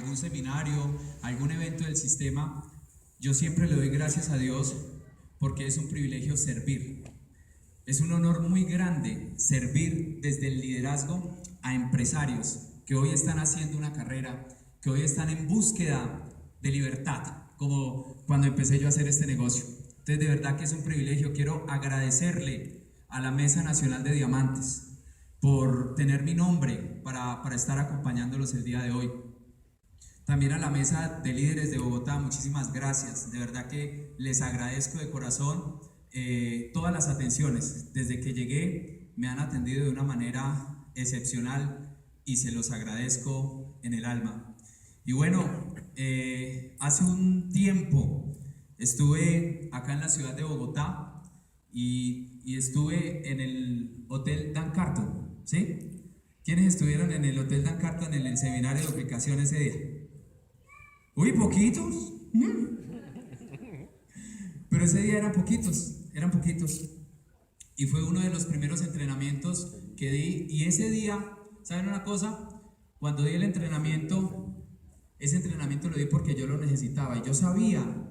algún seminario, algún evento del sistema, yo siempre le doy gracias a Dios porque es un privilegio servir. Es un honor muy grande servir desde el liderazgo a empresarios que hoy están haciendo una carrera, que hoy están en búsqueda de libertad, como cuando empecé yo a hacer este negocio. Entonces, de verdad que es un privilegio. Quiero agradecerle a la Mesa Nacional de Diamantes por tener mi nombre para estar acompañándolos el día de hoy. También a la Mesa de Líderes de Bogotá, muchísimas gracias. De verdad que les agradezco de corazón todas las atenciones. Desde que llegué me han atendido de una manera excepcional y se los agradezco en el alma. Y bueno, hace un tiempo estuve acá en la ciudad de Bogotá y estuve en el Hotel Dan Carton, ¿sí? ¿Quiénes estuvieron en el Hotel Dan Carton en el seminario de duplicación ese día? Uy, poquitos. Pero ese día eran poquitos. Y fue uno de los primeros entrenamientos que di. Y ese día, ¿saben una cosa? Cuando di el entrenamiento, ese entrenamiento lo di porque yo lo necesitaba. Y yo sabía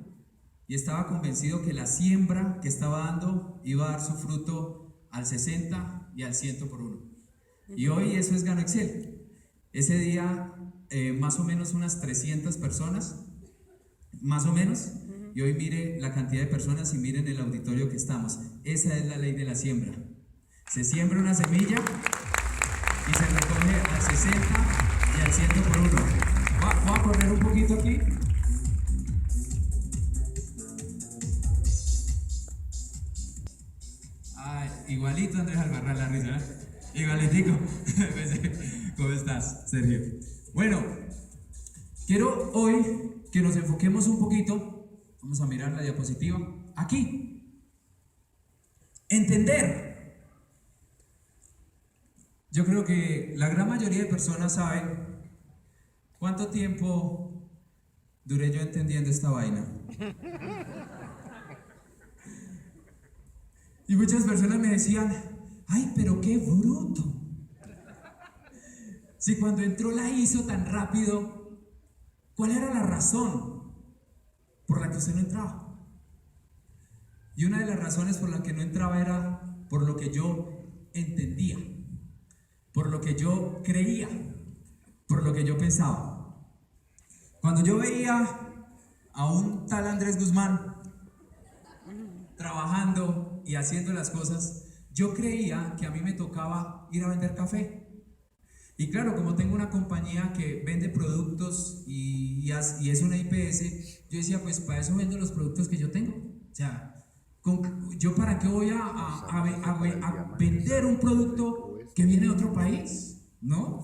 y estaba convencido que la siembra que estaba dando iba a dar su fruto al 60 y al 100 por uno. Y hoy eso es Gano Excel. Ese día más o menos unas 300 personas, más o menos. Y hoy mire la cantidad de personas y miren el auditorio que estamos. Esa es la ley de la siembra. Se siembra una semilla y se recoge al 60 y al 100 por uno. Voy a correr un poquito aquí. Igualito Andrés Albarrán, la risa, ¿eh? Igualitico. ¿Cómo estás, Sergio? Bueno, quiero hoy que nos enfoquemos un poquito. Vamos a mirar la diapositiva. Aquí. Entender. Yo creo que la gran mayoría de personas saben cuánto tiempo duré yo entendiendo esta vaina. Y muchas personas me decían, ay, pero qué bruto. Si cuando entró la hizo tan rápido, ¿cuál era la razón por la que usted no entraba? Y una de las razones por la que no entraba era por lo que yo entendía, por lo que yo creía, por lo que yo pensaba. Cuando yo veía a un tal Andrés Guzmán trabajando y haciendo las cosas, yo creía que a mí me tocaba ir a vender café. Y claro, como tengo una compañía que vende productos y es una IPS, yo decía, pues para eso vendo los productos que yo tengo. O sea, ¿yo para qué voy a vender un producto que viene de otro país? No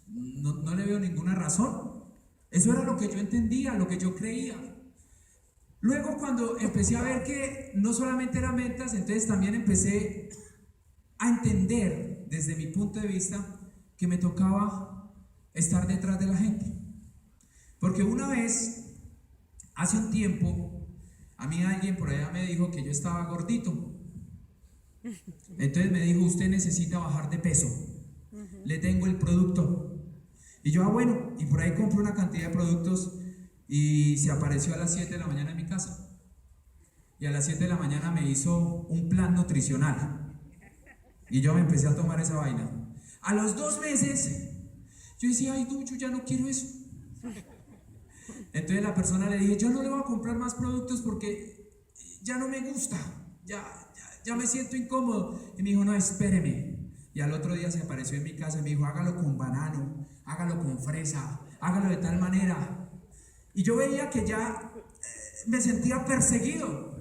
le veo ninguna razón. Eso era lo que yo entendía, lo que yo creía. Luego, cuando empecé a ver que no solamente eran ventas, entonces también empecé a entender desde mi punto de vista que me tocaba estar detrás de la gente. Porque una vez, hace un tiempo, a mí alguien por allá me dijo que yo estaba gordito. Entonces me dijo, usted necesita bajar de peso. Le tengo el producto. Y yo, bueno, y por ahí compré una cantidad de productos y se apareció a las 7 de la mañana en mi casa. Y a las 7 de la mañana me hizo un plan nutricional. Y yo me empecé a tomar esa vaina. A los 2 meses, yo decía, ay, no, yo ya no quiero eso. Entonces la persona le dije, yo no le voy a comprar más productos porque ya no me gusta, ya me siento incómodo. Y me dijo, no, espéreme. Y al otro día se apareció en mi casa y me dijo, hágalo con banano, hágalo con fresa, hágalo de tal manera. Y yo veía que ya me sentía perseguido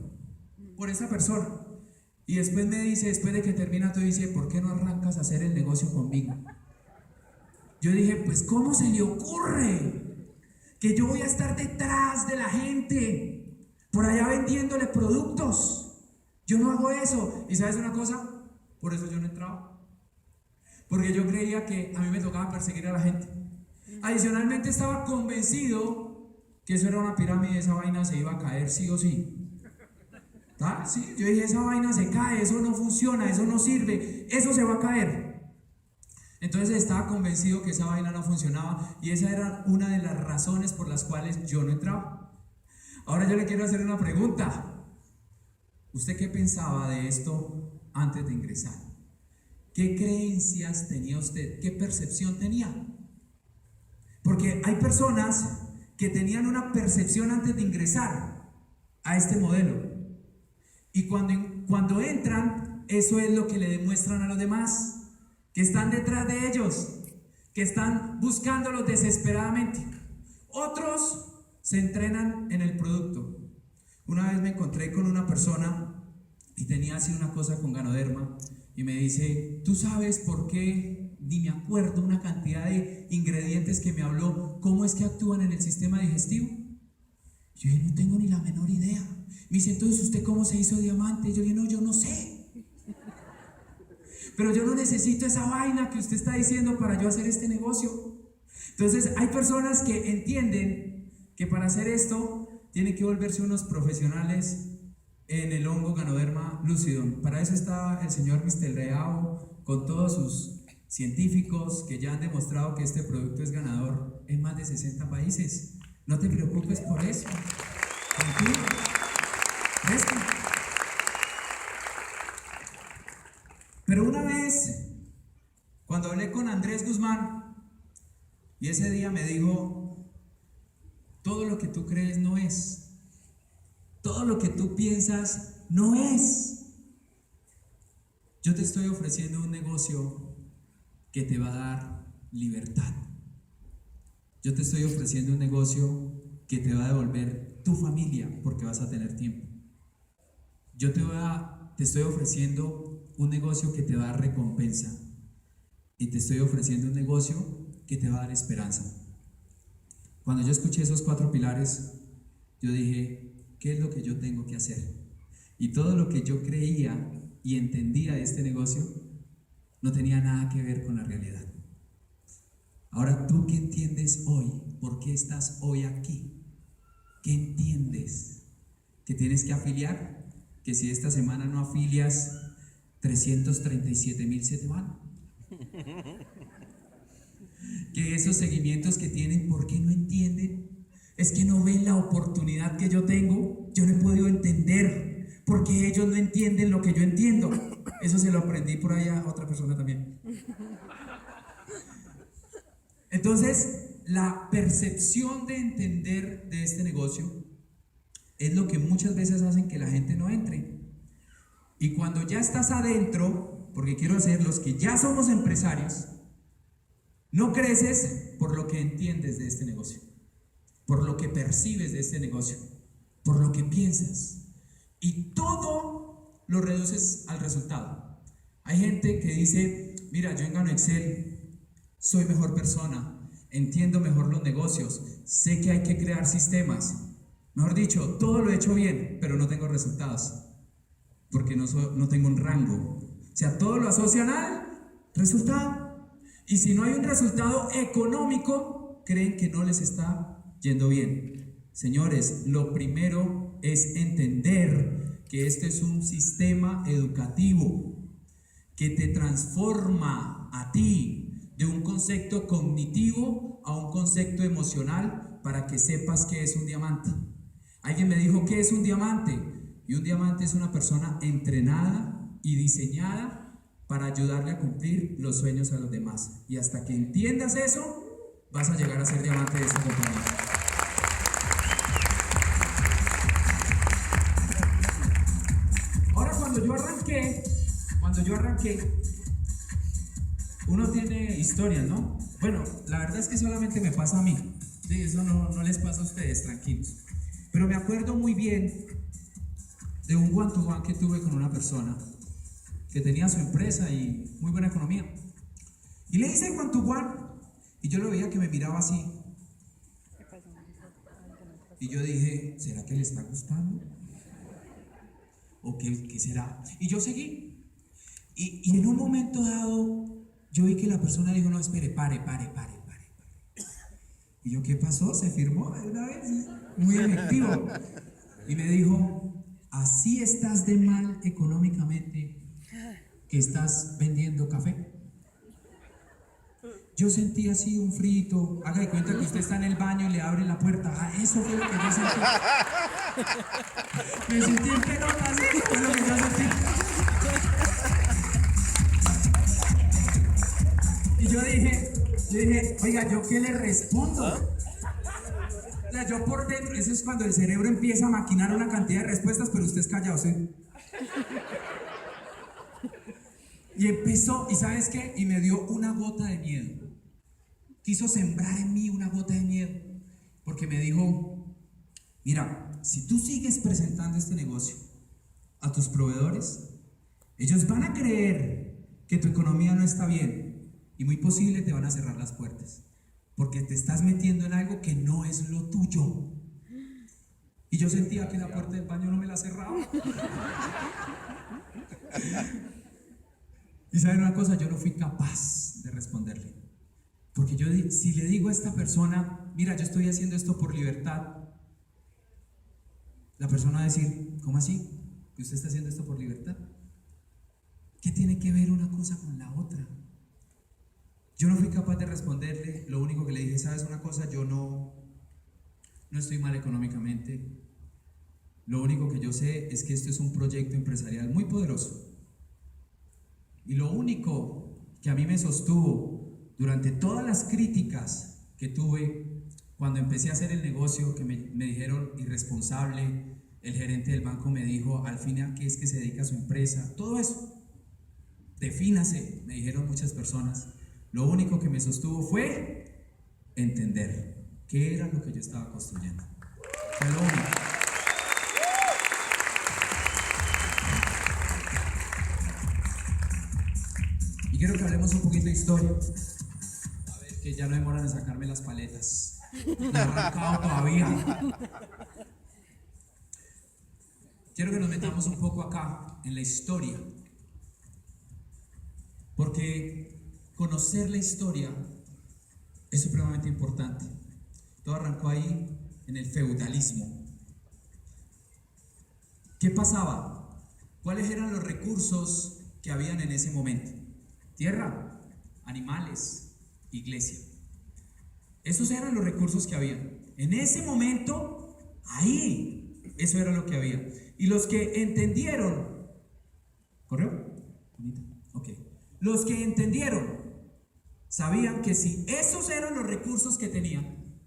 por esa persona. Y después me dice, después de que termina todo, dice, ¿por qué no arrancas a hacer el negocio conmigo? Yo dije, pues ¿cómo se le ocurre que yo voy a estar detrás de la gente por allá vendiéndole productos? Yo no hago eso. ¿Y sabes una cosa? Por eso yo no entraba. Porque yo creía que a mí me tocaba perseguir a la gente. Adicionalmente estaba convencido que eso era una pirámide, esa vaina se iba a caer sí o sí. ¿Ah? Sí, yo dije, esa vaina se cae, eso no funciona, eso no sirve, eso se va a caer. Entonces estaba convencido que esa vaina no funcionaba y esa era una de las razones por las cuales yo no entraba. Ahora yo le quiero hacer una pregunta. ¿Usted qué pensaba de esto antes de ingresar? ¿Qué creencias tenía usted? ¿Qué percepción tenía? Porque hay personas que tenían una percepción antes de ingresar a este modelo. Y cuando entran, eso es lo que le demuestran a los demás, que están detrás de ellos, que están buscándolos desesperadamente. Otros se entrenan en el producto. Una vez me encontré con una persona y tenía así una cosa con Ganoderma y me dice, ¿tú sabes por qué? Ni me acuerdo una cantidad de ingredientes que me habló, ¿cómo es que actúan en el sistema digestivo? Yo dije, no tengo ni la menor idea. Me dice, entonces, ¿usted cómo se hizo diamante? Yo dije, no, yo no sé. Pero yo no necesito esa vaina que usted está diciendo para yo hacer este negocio. Entonces, hay personas que entienden que para hacer esto tienen que volverse unos profesionales en el hongo Ganoderma lucidum. Para eso está el señor Mr. Reao con todos sus científicos que ya han demostrado que este producto es ganador en más de 60 países. No te preocupes por eso. Tranquilo. Fresco. Pero una vez, cuando hablé con Andrés Guzmán, y ese día me dijo, todo lo que tú crees no es. Todo lo que tú piensas no es. Yo te estoy ofreciendo un negocio que te va a dar libertad. Yo te estoy ofreciendo un negocio que te va a devolver tu familia porque vas a tener tiempo. Yo te estoy ofreciendo un negocio que te va a dar recompensa y te estoy ofreciendo un negocio que te va a dar esperanza. Cuando yo escuché esos 4 pilares, yo dije, ¿qué es lo que yo tengo que hacer? Y todo lo que yo creía y entendía de este negocio no tenía nada que ver con la realidad. Ahora, ¿tú qué entiendes hoy? ¿Por qué estás hoy aquí? ¿Qué entiendes? ¿Que tienes que afiliar? ¿Que si esta semana no afilias, 337,000 se te van? ¿Que esos seguimientos que tienen, por qué no entienden? Es que no ven la oportunidad que yo tengo. Yo no he podido entender porque ellos no entienden lo que yo entiendo. Eso se lo aprendí por allá a otra persona también. Entonces, la percepción de entender de este negocio es lo que muchas veces hacen que la gente no entre. Y cuando ya estás adentro, porque quiero hacer los que ya somos empresarios, no creces por lo que entiendes de este negocio, por lo que percibes de este negocio, por lo que piensas. Y todo lo reduces al resultado. Hay gente que dice, mira, yo en Gano Excel soy mejor persona, entiendo mejor los negocios, sé que hay que crear sistemas. Mejor dicho, todo lo he hecho bien, pero no tengo resultados, porque no tengo un rango. O sea, todo lo asocian al resultado. Y si no hay un resultado económico, creen que no les está yendo bien. Señores, lo primero es entender que este es un sistema educativo que te transforma a ti de un concepto cognitivo a un concepto emocional para que sepas qué es un diamante. Alguien me dijo, ¿qué es un diamante? Y un diamante es una persona entrenada y diseñada para ayudarle a cumplir los sueños a los demás. Y hasta que entiendas eso, vas a llegar a ser diamante de esta compañía. Ahora, cuando yo arranqué, uno tiene historias, ¿no? Bueno, la verdad es que solamente me pasa a mí. Sí, eso no les pasa a ustedes, tranquilos. Pero me acuerdo muy bien de un one-to-one que tuve con una persona que tenía su empresa y muy buena economía. Y le hice el one-to-one y yo lo veía que me miraba así. Y yo dije, ¿será que le está gustando? ¿O qué será? Y yo seguí. Y en un momento dado, yo vi que la persona dijo, no, espere, pare. Y yo, ¿qué pasó? Se firmó de una vez, muy efectivo. Y me dijo, así estás de mal económicamente que estás vendiendo café. Yo sentí así un frito. Haga de cuenta que usted está en el baño y le abren la puerta. Ah, eso fue lo que yo sentí. Me sentí en pelotas, eso fue lo que yo sentí. Y yo dije, oiga, ¿yo qué le respondo? O sea, yo por dentro, eso es cuando el cerebro empieza a maquinar una cantidad de respuestas, pero usted es callado, ¿sí? Y empezó, ¿y sabes qué? Y me dio una gota de miedo. Quiso sembrar en mí una gota de miedo. Porque me dijo, mira, si tú sigues presentando este negocio a tus proveedores, ellos van a creer que tu economía no está bien y muy posible te van a cerrar las puertas. Porque te estás metiendo en algo que no es lo tuyo. Y yo sentía que la puerta del baño no me la cerraba. Y ¿saben una cosa? Yo no fui capaz de responderle. Porque yo, si le digo a esta persona, mira, yo estoy haciendo esto por libertad, la persona va a decir, ¿cómo así? ¿Que usted está haciendo esto por libertad? ¿Qué tiene que ver una cosa con la otra? Yo no fui capaz de responderle. Lo único que le dije, ¿sabes una cosa? Yo no estoy mal económicamente. Lo único que yo sé es que esto es un proyecto empresarial muy poderoso. Y lo único que a mí me sostuvo durante todas las críticas que tuve cuando empecé a hacer el negocio, que me dijeron irresponsable, el gerente del banco me dijo, al fin a qué es que se dedica a su empresa, todo eso, defínase, me dijeron muchas personas. Lo único que me sostuvo fue entender qué era lo que yo estaba construyendo. Fue lo único. Y quiero que hablemos un poquito de historia. A ver, que ya no demoran en sacarme las paletas. No he arrancado todavía. Quiero que nos metamos un poco acá, en la historia. Porque conocer la historia es supremamente importante. Todo arrancó ahí en el feudalismo. ¿Qué pasaba? ¿Cuáles eran los recursos que habían en ese momento? Tierra, animales, iglesia. Esos eran los recursos que habían. En ese momento, ahí, eso era lo que había. Y los que entendieron, ¿correo? Ok. Los que entendieron sabían que si esos eran los recursos que tenían,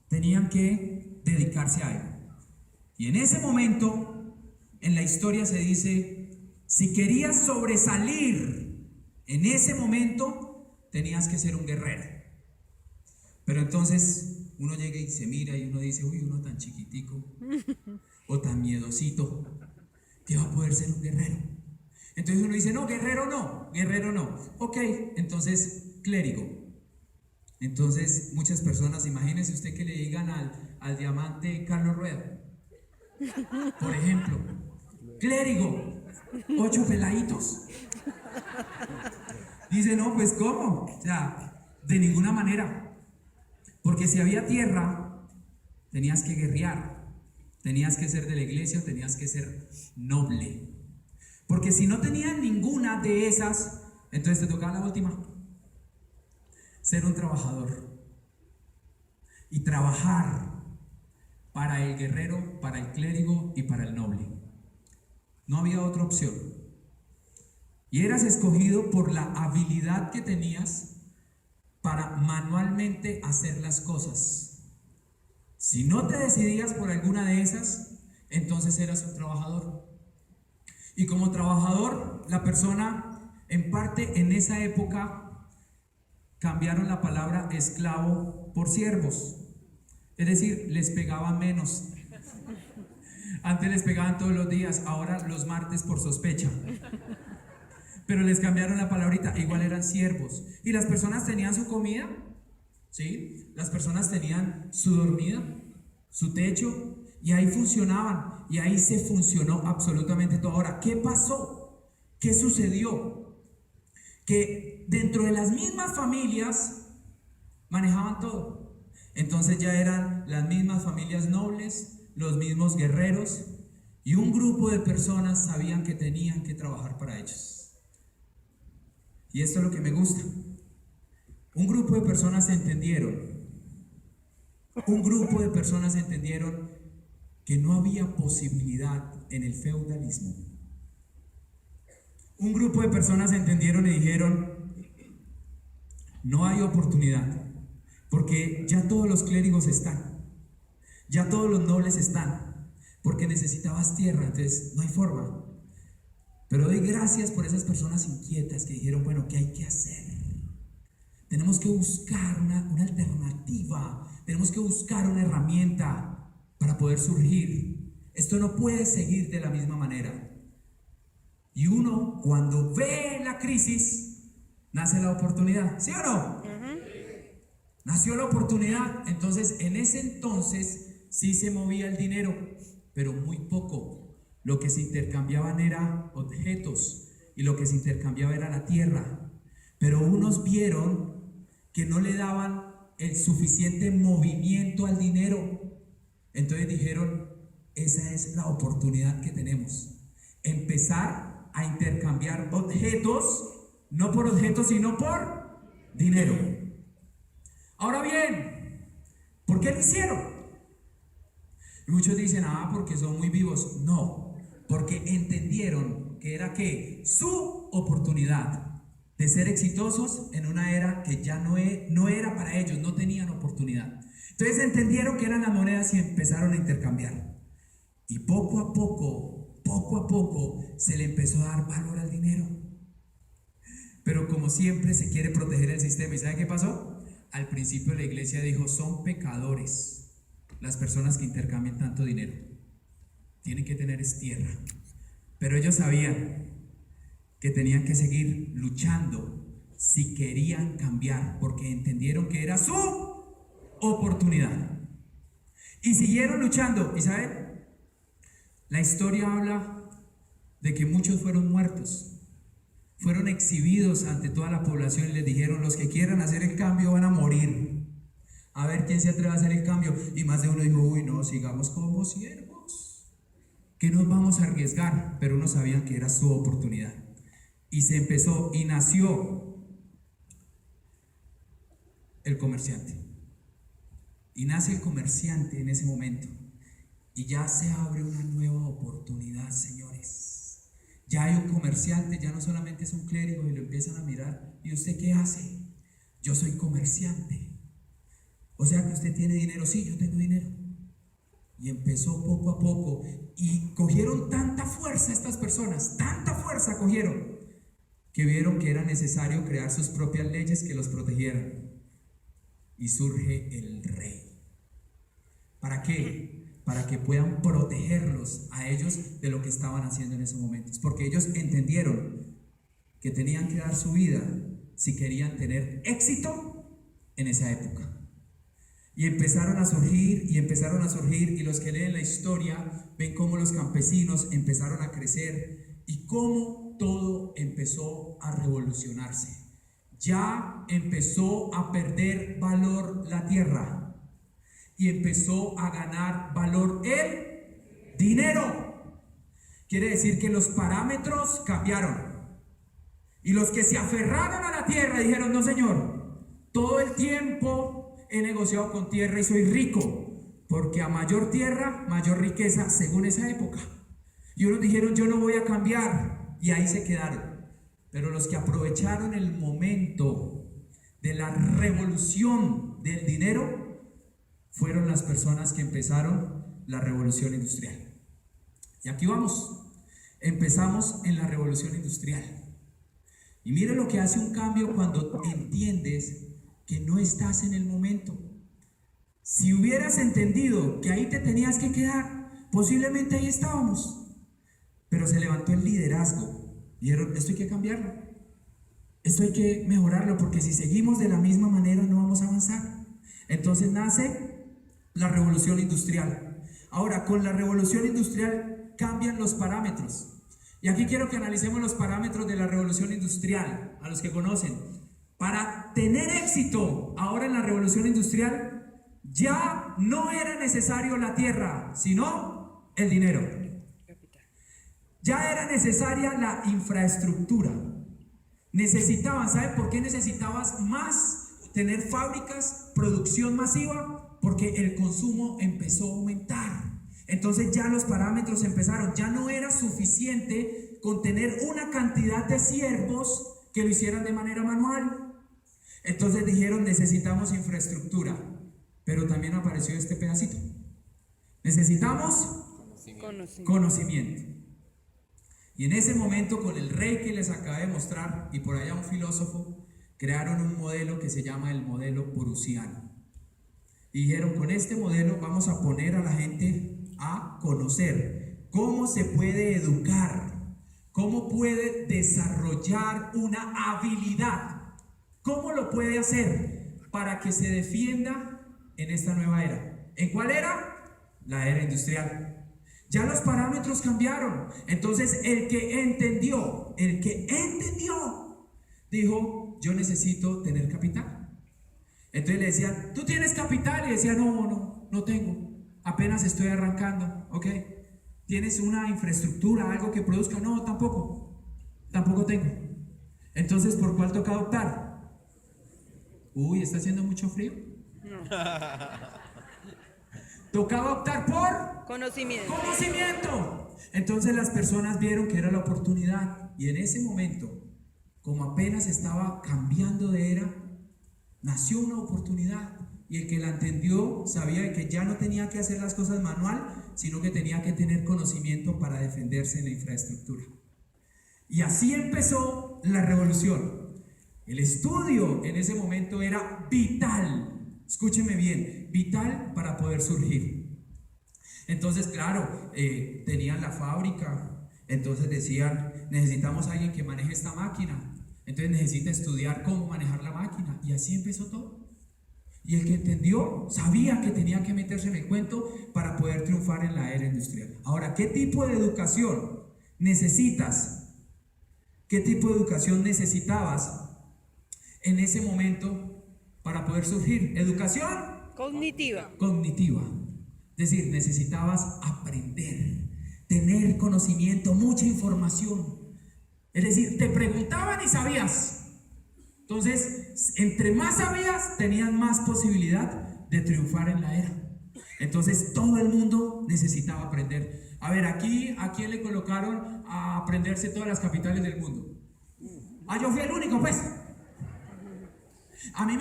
tenían que dedicarse a algo. Y en ese momento, en la historia se dice, si querías sobresalir en ese momento, tenías que ser un guerrero. Pero entonces uno llega y se mira y uno dice, uy, uno tan chiquitico o tan miedosito, ¿qué va a poder ser un guerrero? Entonces uno dice, no, guerrero no. Ok, entonces clérigo. Entonces muchas personas, imagínense usted que le digan al diamante Carlos Rueda, por ejemplo, clérigo, 8 peladitos. Dice, no, pues ¿cómo? O sea, de ninguna manera. Porque si había tierra, tenías que guerrear, tenías que ser de la iglesia, tenías que ser noble. Porque si no tenías ninguna de esas, entonces te tocaba la última, ser un trabajador. Y trabajar para el guerrero, para el clérigo y para el noble. No había otra opción. Y eras escogido por la habilidad que tenías para manualmente hacer las cosas. Si no te decidías por alguna de esas, entonces eras un trabajador. Y como trabajador, la persona, en parte en esa época, cambiaron la palabra esclavo por siervos. Es decir, les pegaban menos. Antes les pegaban todos los días, ahora los martes por sospecha. Pero les cambiaron la palabrita, igual eran siervos. Y las personas tenían su comida, ¿sí? Las personas tenían su dormida, su techo, y ahí funcionaban. Y ahí se funcionó absolutamente todo. Ahora, ¿qué pasó? ¿Qué sucedió? Que dentro de las mismas familias manejaban todo. Entonces ya eran las mismas familias nobles, los mismos guerreros, y un grupo de personas sabían que tenían que trabajar para ellos. Y esto es lo que me gusta. Un grupo de personas entendieron que no había posibilidad en el feudalismo. Un grupo de personas entendieron y dijeron: no hay oportunidad, porque ya todos los clérigos están, ya todos los nobles están, porque necesitabas tierra, entonces no hay forma. Pero doy gracias por esas personas inquietas que dijeron: bueno, ¿qué hay que hacer? Tenemos que buscar una alternativa, tenemos que buscar una herramienta para poder surgir. Esto no puede seguir de la misma manera. Y uno, cuando ve la crisis, nace la oportunidad, ¿sí o no? Nació la oportunidad. Entonces, en ese entonces sí se movía el dinero, pero muy poco. Lo que se intercambiaban eran objetos y lo que se intercambiaba era la tierra. Pero unos vieron que no le daban el suficiente movimiento al dinero. Entonces dijeron: esa es la oportunidad que tenemos. Empezar a intercambiar objetos, no por objetos, sino por dinero. Ahora bien, ¿por qué lo hicieron? Y muchos dicen: porque son muy vivos. No, porque entendieron que era su oportunidad de ser exitosos en una era que ya no era para ellos, no tenían oportunidad. Entonces entendieron que eran las monedas y empezaron a intercambiar. Y poco a poco se le empezó a dar valor al dinero. Pero como siempre se quiere proteger el sistema. ¿Y sabe qué pasó? Al principio la iglesia dijo: son pecadores las personas que intercambian tanto dinero. Tienen que tener tierra. Pero ellos sabían que tenían que seguir luchando si querían cambiar, porque entendieron que era su oportunidad. Y siguieron luchando. ¿Y saben? La historia habla de que muchos fueron muertos, fueron exhibidos ante toda la población y les dijeron: los que quieran hacer el cambio van a morir. A ver quién se atreve a hacer el cambio. Y más de uno dijo: uy, no, sigamos como siervos, que nos vamos a arriesgar. Pero unos sabían que era su oportunidad. Y se empezó y nació el comerciante. Y nace el comerciante en ese momento. Y ya se abre una nueva oportunidad, señores. Ya hay un comerciante, ya no solamente es un clérigo y lo empiezan a mirar. ¿Y usted qué hace? Yo soy comerciante. O sea que usted tiene dinero. Sí, yo tengo dinero. Y empezó poco a poco. Y cogieron tanta fuerza estas personas, tanta fuerza cogieron, que vieron que era necesario crear sus propias leyes que los protegieran. Y surge el rey. ¿Para qué? Para que puedan protegerlos a ellos de lo que estaban haciendo en esos momentos. Porque ellos entendieron que tenían que dar su vida si querían tener éxito en esa época. Y empezaron a surgir, y los que leen la historia ven cómo los campesinos empezaron a crecer y cómo todo empezó a revolucionarse. Ya empezó a perder valor la tierra y empezó a ganar valor el dinero. Quiere decir que los parámetros cambiaron. Y los que se aferraron a la tierra dijeron: no, señor, todo el tiempo he negociado con tierra y soy rico, porque a mayor tierra, mayor riqueza, según esa época. Y unos dijeron: yo no voy a cambiar. Y ahí se quedaron. Pero los que aprovecharon el momento de la revolución del dinero fueron las personas que empezaron la revolución industrial. Y aquí vamos. Empezamos en la revolución industrial. Y mira lo que hace un cambio cuando entiendes que no estás en el momento. Si hubieras entendido que ahí te tenías que quedar, posiblemente ahí estábamos. Pero se levantó el liderazgo. Dijeron: esto hay que cambiarlo, esto hay que mejorarlo, porque si seguimos de la misma manera no vamos a avanzar. Entonces nace la revolución industrial. Ahora, con la revolución industrial cambian los parámetros. Y aquí quiero que analicemos los parámetros de la revolución industrial, a los que conocen. Para tener éxito ahora en la revolución industrial, ya no era necesario la tierra, sino el dinero. Ya era necesaria la infraestructura. Necesitaban, ¿saben por qué necesitabas más? Tener fábricas, producción masiva, porque el consumo empezó a aumentar. Entonces ya los parámetros empezaron, ya no era suficiente con tener una cantidad de siervos que lo hicieran de manera manual. Entonces dijeron, necesitamos infraestructura, pero también apareció este pedacito. Necesitamos conocimiento. Y en ese momento, con el rey que les acabé de mostrar y por allá un filósofo, crearon un modelo que se llama el modelo prusiano. Y dijeron, con este modelo vamos a poner a la gente a conocer cómo se puede educar, cómo puede desarrollar una habilidad, cómo lo puede hacer para que se defienda en esta nueva era. ¿En cuál era? La era industrial. Ya los parámetros cambiaron. Entonces el que entendió, dijo, yo necesito tener capital. Entonces le decían, ¿tú tienes capital? Y decía, no tengo. Apenas estoy arrancando, ¿ok? ¿Tienes una infraestructura, algo que produzca? No, tampoco tengo. Entonces, ¿por cuál toca optar? Uy, ¿está haciendo mucho frío? No. Tocaba optar por conocimiento. Entonces las personas vieron que era la oportunidad, y en ese momento, como apenas estaba cambiando de era, nació una oportunidad, y el que la entendió sabía que ya no tenía que hacer las cosas manual, sino que tenía que tener conocimiento para defenderse en la infraestructura. Y así empezó la revolución. El estudio en ese momento era vital. Escúcheme bien, vital para poder surgir. Entonces, claro, tenían la fábrica, entonces decían, necesitamos a alguien que maneje esta máquina, entonces necesita estudiar cómo manejar la máquina, y así empezó todo. Y el que entendió, sabía que tenía que meterse en el cuento para poder triunfar en la era industrial. Ahora, ¿qué tipo de educación necesitas? ¿Qué tipo de educación necesitabas en ese momento para poder surgir? Educación cognitiva. Es decir, necesitabas aprender, tener conocimiento, mucha información. Es decir, te preguntaban y sabías. Entonces, entre más sabías, tenías más posibilidad de triunfar en la era. Entonces, todo el mundo necesitaba aprender. A ver, aquí, ¿a quién le colocaron a aprenderse todas las capitales del mundo? Ah, yo fui el único, pues. A mí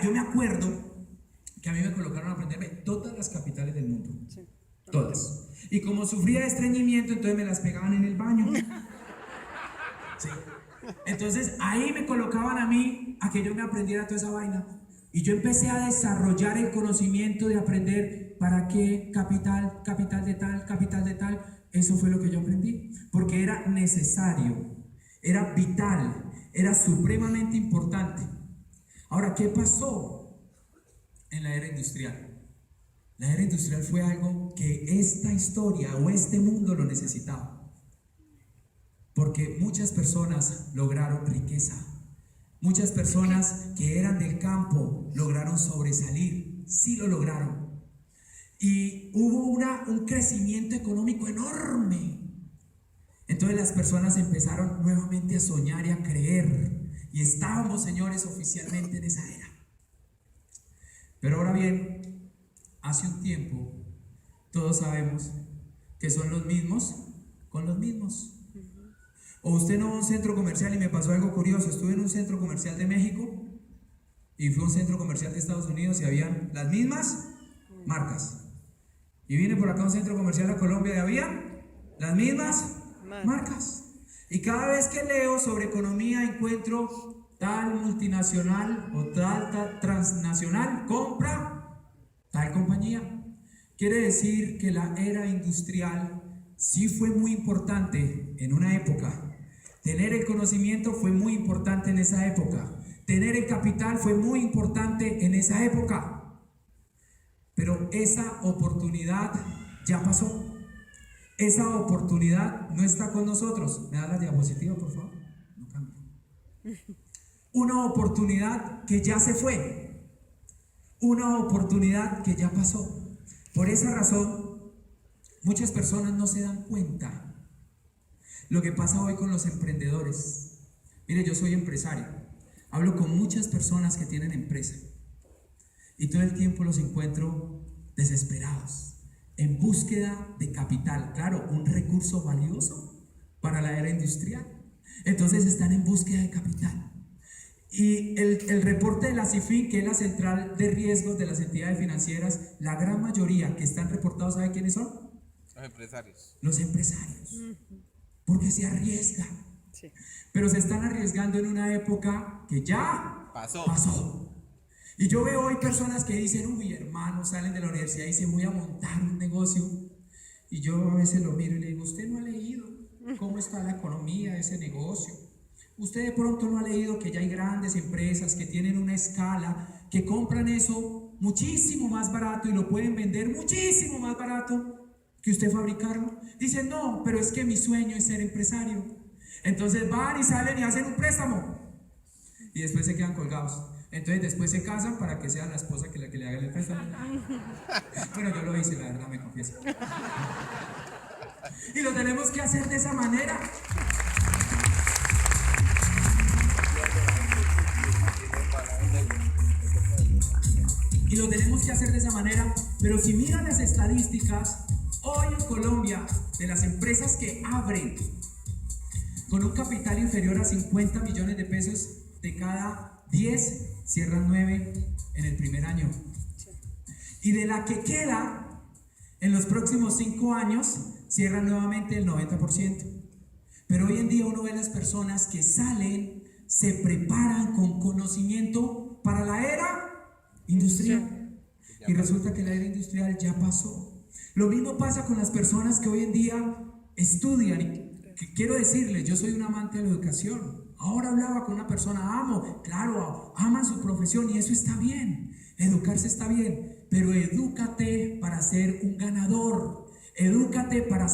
yo me acuerdo que a mí me colocaron a aprenderme todas las capitales del mundo. Sí. Todas. Y como sufría de estreñimiento, entonces me las pegaban en el baño. Sí. Entonces ahí me colocaban a mí a que yo me aprendiera toda esa vaina. Y yo empecé a desarrollar el conocimiento de aprender para qué capital de tal. Eso fue lo que yo aprendí. Porque era necesario, era vital, era supremamente importante. Ahora, ¿qué pasó en la era industrial? La era industrial fue algo que esta historia o este mundo lo necesitaba. Porque muchas personas lograron riqueza. Muchas personas que eran del campo lograron sobresalir. Sí lo lograron. Y hubo un crecimiento económico enorme. Entonces las personas empezaron nuevamente a soñar y a creer. Y estábamos, señores, oficialmente en esa era. Pero ahora bien, hace un tiempo, todos sabemos que son los mismos con los mismos. O usted no va a un centro comercial, y me pasó algo curioso. Estuve en un centro comercial de México y fui a un centro comercial de Estados Unidos y habían las mismas marcas. Y vine por acá a un centro comercial de Colombia y había las mismas marcas. Y cada vez que leo sobre economía encuentro tal multinacional o tal transnacional compra tal compañía. Quiere decir que la era industrial sí fue muy importante en una época. Tener el conocimiento fue muy importante en esa época. Tener el capital fue muy importante en esa época. Pero esa oportunidad ya pasó. Esa oportunidad no está con nosotros. ¿Me da la diapositiva, por favor? No cambia. Una oportunidad que ya se fue. Una oportunidad que ya pasó. Por esa razón, muchas personas no se dan cuenta lo que pasa hoy con los emprendedores. Mire, yo soy empresario, hablo con muchas personas que tienen empresa y todo el tiempo los encuentro desesperados, en búsqueda de capital, claro, un recurso valioso para la era industrial. Entonces están en búsqueda de capital. Y el reporte de la CIFIN, que es la central de riesgos de las entidades financieras, la gran mayoría que están reportados, ¿sabe quiénes son? Los empresarios. Los empresarios. Porque se arriesgan. Sí. Pero se están arriesgando en una época que ya pasó. Y yo veo hoy personas que dicen, uy, hermano, salen de la universidad y dicen, voy a montar un negocio. Y yo a veces lo miro y le digo, usted no ha leído cómo está la economía de ese negocio. Usted de pronto no ha leído que ya hay grandes empresas que tienen una escala, que compran eso muchísimo más barato y lo pueden vender muchísimo más barato que usted fabricarlo. Dicen, no, pero es que mi sueño es ser empresario. Entonces van y salen y hacen un préstamo y después se quedan colgados. Entonces después se casan para que sea la esposa que le haga el préstamo. Bueno, yo lo hice, la verdad, me confieso. Y lo tenemos que hacer de esa manera. Y lo tenemos que hacer de esa manera. Pero si miran las estadísticas, hoy en Colombia, de las empresas que abren con un capital inferior a 50 millones de pesos, de cada 10 cierran 9 en el primer año. Y de la que queda, en los próximos 5 años, cierran nuevamente el 90%. Pero hoy en día uno ve las personas que salen, se preparan con conocimiento para la era industrial. Y resulta que la era industrial ya pasó. Lo mismo pasa con las personas que hoy en día estudian. Y quiero decirles, yo soy un amante de la educación. Ahora hablaba con una persona, claro, aman su profesión y eso está bien. Educarse está bien, pero edúcate para ser un ganador. Edúcate para